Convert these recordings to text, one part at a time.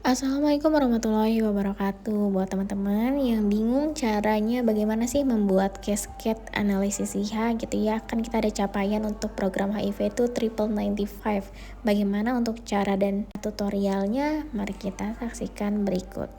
Assalamualaikum warahmatullahi wabarakatuh. Buat teman-teman yang bingung caranya bagaimana sih membuat cascade analisis IHA gitu ya. Kan kita ada capaian untuk program HIV itu triple 95. Bagaimana untuk cara dan tutorialnya? Mari kita saksikan berikut.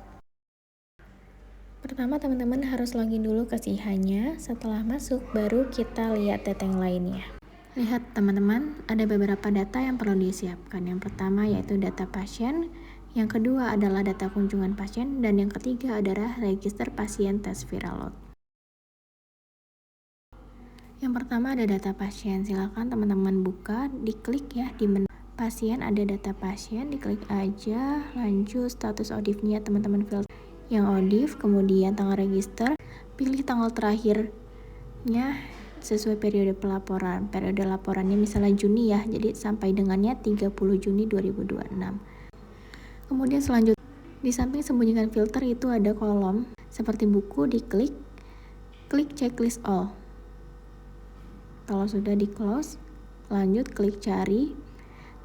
Pertama teman-teman harus login dulu ke SIHA-nya. Setelah masuk baru kita lihat data yang lainnya. Lihat teman-teman, ada beberapa data yang perlu disiapkan. Yang pertama yaitu data pasien, yang kedua adalah data kunjungan pasien, dan yang ketiga adalah register pasien tes viral load. Yang pertama ada data pasien, silakan teman-teman buka, diklik ya di menu pasien, ada data pasien, diklik aja, lanjut status ODIF-nya teman-teman filter yang ODIF, kemudian tanggal register, pilih tanggal terakhirnya sesuai periode pelaporan. Periode laporannya misalnya Juni ya, jadi sampai dengannya 30 Juni 2026. Kemudian selanjutnya di samping sembunyikan filter itu ada kolom seperti buku, diklik, klik checklist all. Kalau sudah di close, lanjut klik cari.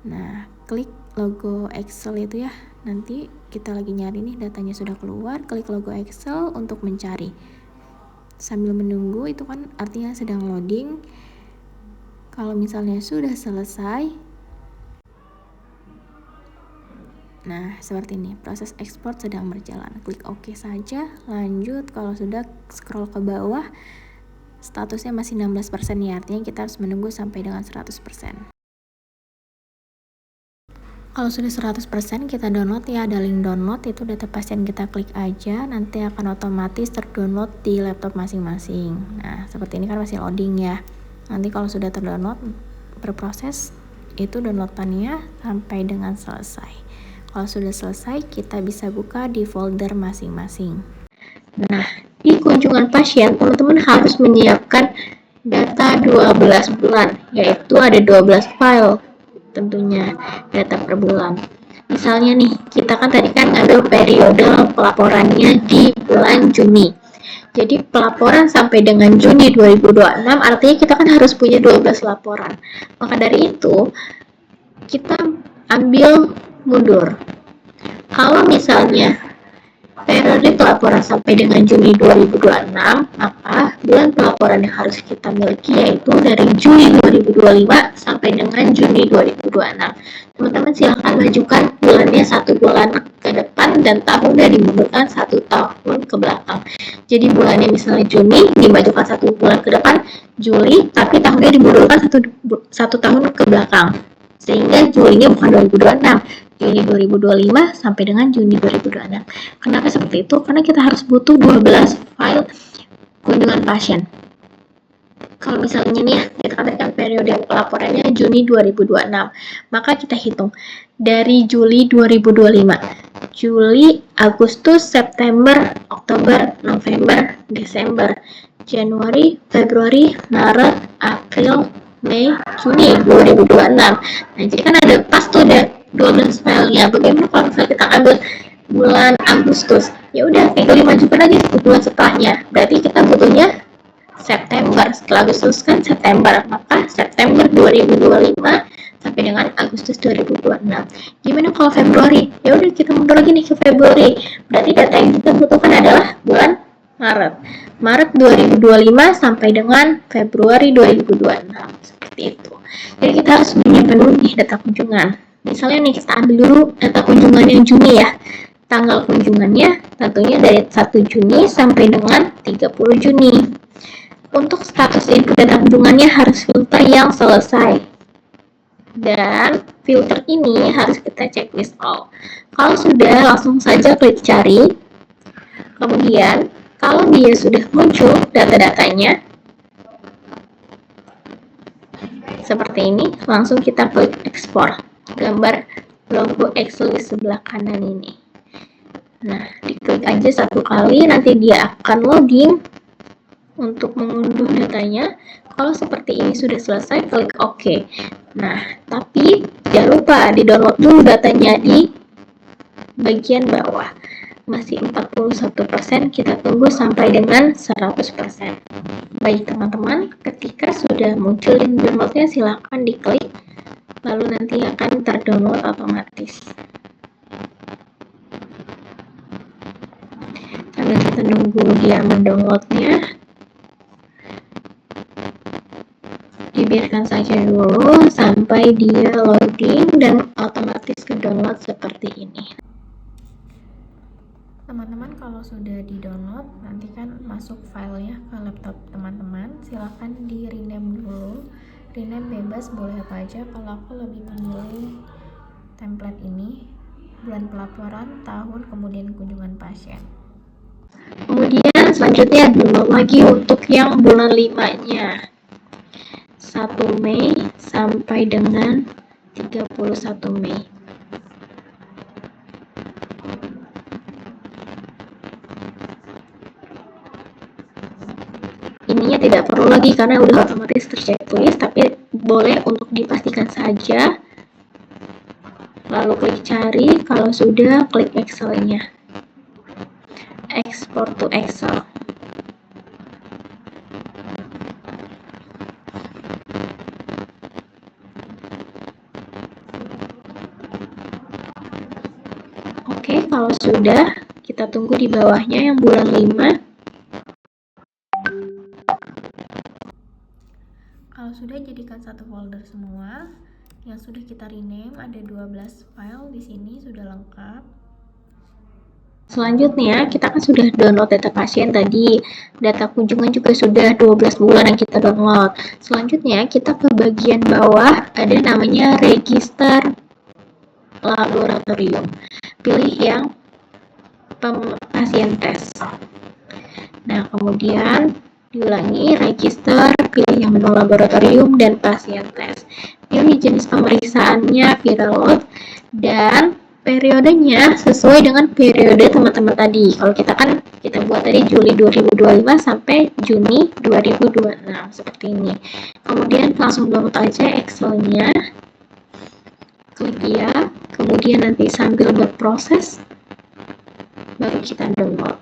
Nah, klik logo Excel itu ya. Nanti kita lagi nyari nih, datanya sudah keluar, klik logo Excel untuk mencari. Sambil menunggu itu kan artinya sedang loading. Kalau misalnya sudah selesai, nah seperti ini, proses ekspor sedang berjalan. Klik OK saja, lanjut. Kalau sudah scroll ke bawah, statusnya masih 16% ya, artinya kita harus menunggu sampai dengan 100%. Kalau sudah 100% kita download ya, ada link download, itu data pasien kita klik aja, nanti akan otomatis terdownload di laptop masing-masing. Nah seperti ini kan masih loading ya, nanti kalau sudah terdownload berproses itu downloadannya sampai dengan selesai. Kalau sudah selesai kita bisa buka di folder masing-masing. Nah di kunjungan pasien teman-teman harus menyiapkan data 12 bulan, yaitu ada 12 file tentunya data per bulan. Misalnya nih, kita kan tadi kan ngambil periode pelaporannya di bulan Juni. Jadi pelaporan sampai dengan Juni 2026 artinya kita kan harus punya 12 laporan. Maka dari itu, kita ambil mundur. Kalau misalnya periode pelaporan sampai dengan Juni 2026, maka bulan pelaporan yang harus kita miliki yaitu dari Juli 2025 sampai dengan Juni 2026. Teman-teman silahkan majukan bulannya 1 bulan ke depan dan tahunnya dimundurkan 1 tahun ke belakang. Jadi bulannya misalnya Juni dimajukan 1 bulan ke depan, Juli, tapi tahunnya dimundurkan 1 tahun ke belakang. Sehingga Julinya bukan 2026. Juni 2025 sampai dengan Juni 2026. Kenapa seperti itu? Karena kita harus butuh 12 file kunjungan pasien. Kalau misalnya nih ya, kita katakan periode pelaporannya Juni 2026, maka kita hitung dari Juli 2025. Juli, Agustus, September, Oktober, November, Desember, Januari, Februari, Maret, April, Mei, Juni 2026. Nah, jadi kan ada pas tuh ada 12 filenya. Bagaimana kalau misalnya kita ambil bulan Agustus? Ya udah, tinggal dimajukan aja ke bulan setelahnya. Berarti kita butuhnya September. Setelah Agustus kan September, maka September 2025 sampai dengan Agustus 2026. Gimana kalau Februari? Ya udah, kita mundur lagi nih ke Februari. Berarti data yang kita butuhkan adalah bulan Maret. Maret 2025 sampai dengan Februari 2026. Seperti itu. Jadi kita harus menyiapkan dulu nih data kunjungan. Misalnya nih kita ambil dulu data kunjungan yang Juni ya. Tanggal kunjungannya tentunya dari 1 Juni sampai dengan 30 Juni. Untuk status input data kunjungannya harus filter yang selesai. Dan filter ini harus kita checklist all. Kalau sudah, langsung saja klik cari. Kemudian kalau dia sudah muncul data-datanya seperti ini, langsung kita klik ekspor gambar logo Excel di sebelah kanan ini. Nah, diklik aja 1 kali, nanti dia akan loading untuk mengunduh datanya. Kalau seperti ini sudah selesai, klik OK. Nah, tapi jangan lupa di-download dulu datanya di bagian bawah. Masih 41%, kita tunggu sampai dengan 100%. Baik teman-teman, ketika sudah muncul link downloadnya silahkan diklik, lalu nanti akan terdownload otomatis. Sambil kita nunggu dia mendownloadnya, dibiarkan saja dulu sampai dia loading dan otomatis ke download seperti ini. Teman-teman, kalau sudah di download, nanti kan masuk filenya ke laptop teman-teman, silahkan di rename dulu. Rename bebas, boleh apa aja. Kalau aku lebih memilih template ini, bulan pelaporan, tahun, kemudian kunjungan pasien. Kemudian selanjutnya download lagi untuk yang bulan 5-nya, 1 Mei sampai dengan 31 Mei. Ininya tidak perlu lagi karena udah otomatis terchecklist, tapi boleh untuk dipastikan saja. Lalu klik cari, kalau sudah klik Excel-nya. Export to Excel. Oke, kalau sudah, kita tunggu di bawahnya yang bulan 5. Kalau sudah, jadikan satu folder semua. Yang sudah kita rename ada 12 file di sini, sudah lengkap. Selanjutnya, kita kan sudah download data pasien tadi. Data kunjungan juga sudah 12 bulan yang kita download. Selanjutnya, kita ke bagian bawah ada namanya register laboratorium. Pilih yang pasien tes. Nah, kemudian diulangi, register, pilih yang menu laboratorium dan pasien tes. Pilih jenis pemeriksaannya viral load dan periodenya sesuai dengan periode teman-teman tadi. Kalau kita buat tadi Juli 2025 sampai Juni 2026 seperti ini. Kemudian langsung download aja Excel-nya. Klik ya. Kemudian nanti sambil berproses baru kita download.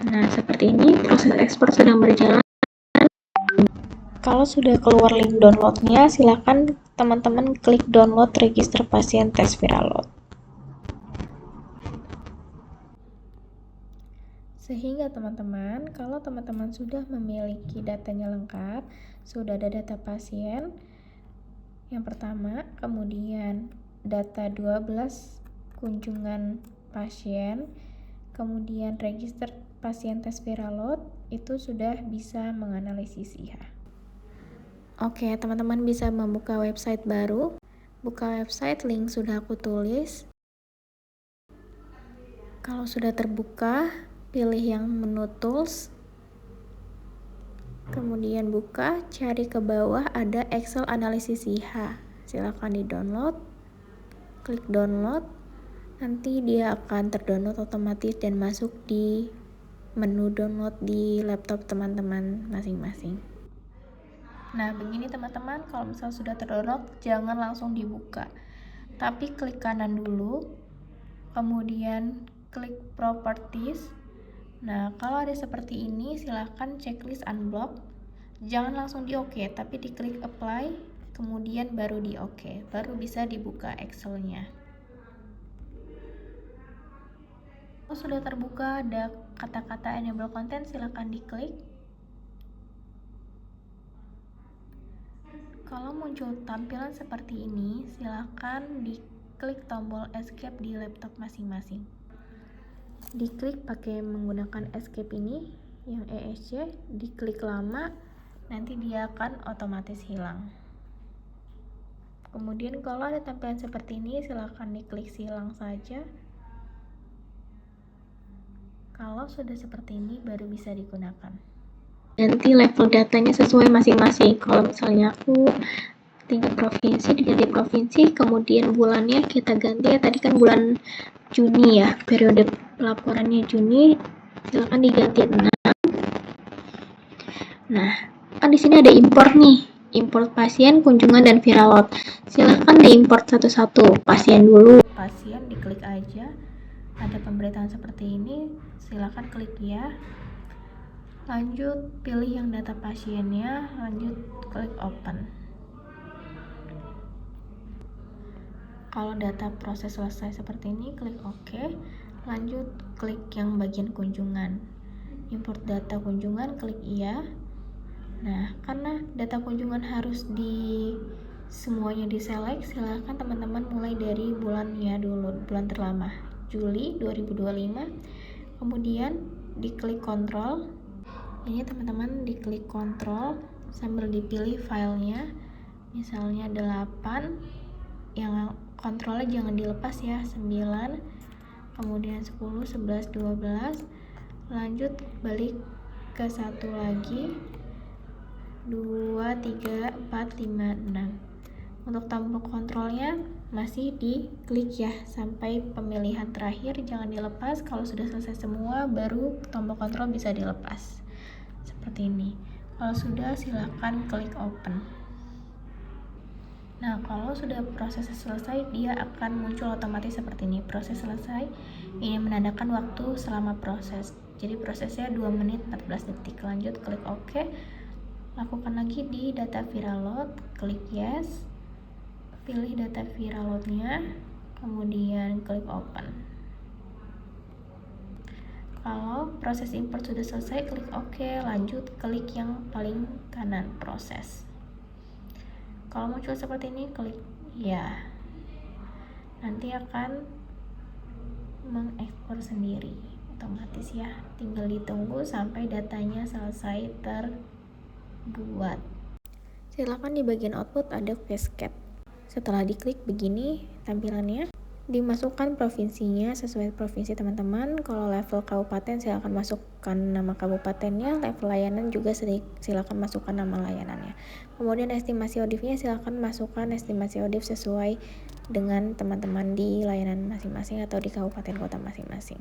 Nah, seperti ini proses ekspor sedang berjalan. Kalau sudah keluar link downloadnya, silakan teman-teman klik download register pasien tes viral load. Sehingga teman-teman, kalau teman-teman sudah memiliki datanya lengkap, sudah ada data pasien yang pertama, kemudian data 12 kunjungan pasien, kemudian register pasien tes viral load, itu sudah bisa menganalisis IHA. Oke, teman-teman bisa membuka website baru. Buka website, link sudah aku tulis. Kalau sudah terbuka, pilih yang menu tools. Kemudian buka, cari ke bawah ada Excel analisis IHA. Silakan di-download. Klik download. Nanti dia akan terdownload otomatis dan masuk di menu download di laptop teman-teman masing-masing. Nah, begini teman-teman, kalau misal sudah terdownload, jangan langsung dibuka. Tapi klik kanan dulu, kemudian klik properties. Nah, kalau ada seperti ini, silahkan checklist unblock. Jangan langsung di OK, tapi diklik apply, kemudian baru di OK. Baru bisa dibuka Excel-nya. Kalau sudah terbuka ada kata-kata enable content, silahkan diklik. Kalau muncul tampilan seperti ini, silakan diklik tombol escape di laptop masing-masing. Diklik pakai menggunakan escape ini, yang ESC, diklik lama, nanti dia akan otomatis hilang. Kemudian kalau ada tampilan seperti ini, silakan diklik silang saja. Kalau sudah seperti ini, baru bisa digunakan. Nanti level datanya sesuai masing-masing. Kalau misalnya aku tingkat provinsi, diganti provinsi, kemudian bulannya kita ganti ya, tadi kan bulan Juni ya, periode pelaporannya Juni, silakan diganti 6. Nah, kan di sini ada import nih, import pasien, kunjungan, dan viral load. Silakan diimport satu-satu. Pasien dulu. Pasien diklik aja, ada pemberitaan seperti ini, silakan klik ya. Lanjut, pilih yang data pasiennya, lanjut klik open. Kalau data proses selesai seperti ini, klik OK. Lanjut klik yang bagian kunjungan. Import data kunjungan, klik iya. Nah, karena data kunjungan harus semuanya diselect, silahkan teman-teman mulai dari bulannya dulu, bulan terlama, Juli 2025. Kemudian diklik kontrol. Ini teman-teman diklik kontrol sambil dipilih filenya, misalnya 8, yang kontrolnya jangan dilepas ya, 9, kemudian 10, 11, 12, lanjut balik ke satu lagi, 2, 3, 4, 5, 6. Untuk tombol kontrolnya masih diklik ya sampai pemilihan terakhir, jangan dilepas. Kalau sudah selesai semua baru tombol kontrol bisa dilepas seperti ini. Kalau sudah, silahkan klik open. Nah, kalau sudah prosesnya selesai, dia akan muncul otomatis seperti ini. Proses selesai, ini menandakan waktu selama proses. Jadi prosesnya 2 menit 14 detik. Lanjut, klik OK. Lakukan lagi di data viral load, klik yes. Pilih data viral load-nya, kemudian klik open. Kalau proses import sudah selesai, klik OK. Lanjut, klik yang paling kanan, proses. Kalau muncul seperti ini, klik ya. Nanti akan mengekspor sendiri otomatis ya. Tinggal ditunggu sampai datanya selesai terbuat. Silakan di bagian output ada Facecap. Setelah diklik begini tampilannya. Dimasukkan provinsinya sesuai provinsi teman-teman. Kalau level kabupaten silakan masukkan nama kabupatennya, level layanan juga silakan masukkan nama layanannya. Kemudian estimasi ODIF-nya silakan masukkan estimasi ODIF sesuai dengan teman-teman di layanan masing-masing atau di kabupaten kota masing-masing.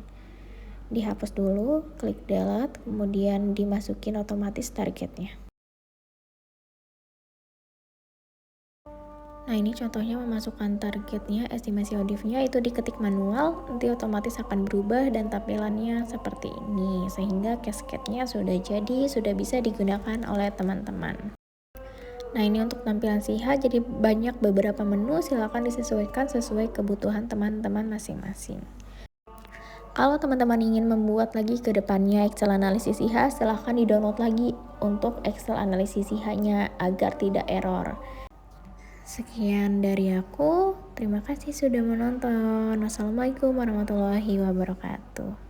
Dihapus dulu, klik delete, kemudian dimasukin otomatis targetnya. Nah, ini contohnya memasukkan targetnya, estimasi ODIF-nya itu diketik manual, nanti otomatis akan berubah dan tampilannya seperti ini. Sehingga cascade-nya sudah jadi, sudah bisa digunakan oleh teman-teman. Nah, ini untuk tampilan SIHA, jadi banyak beberapa menu, silakan disesuaikan sesuai kebutuhan teman-teman masing-masing. Kalau teman-teman ingin membuat lagi ke depannya Excel analisis SIHA, silahkan di-download lagi untuk Excel analisis SIHA-nya agar tidak error. Sekian dari aku, terima kasih sudah menonton. Wassalamualaikum warahmatullahi wabarakatuh.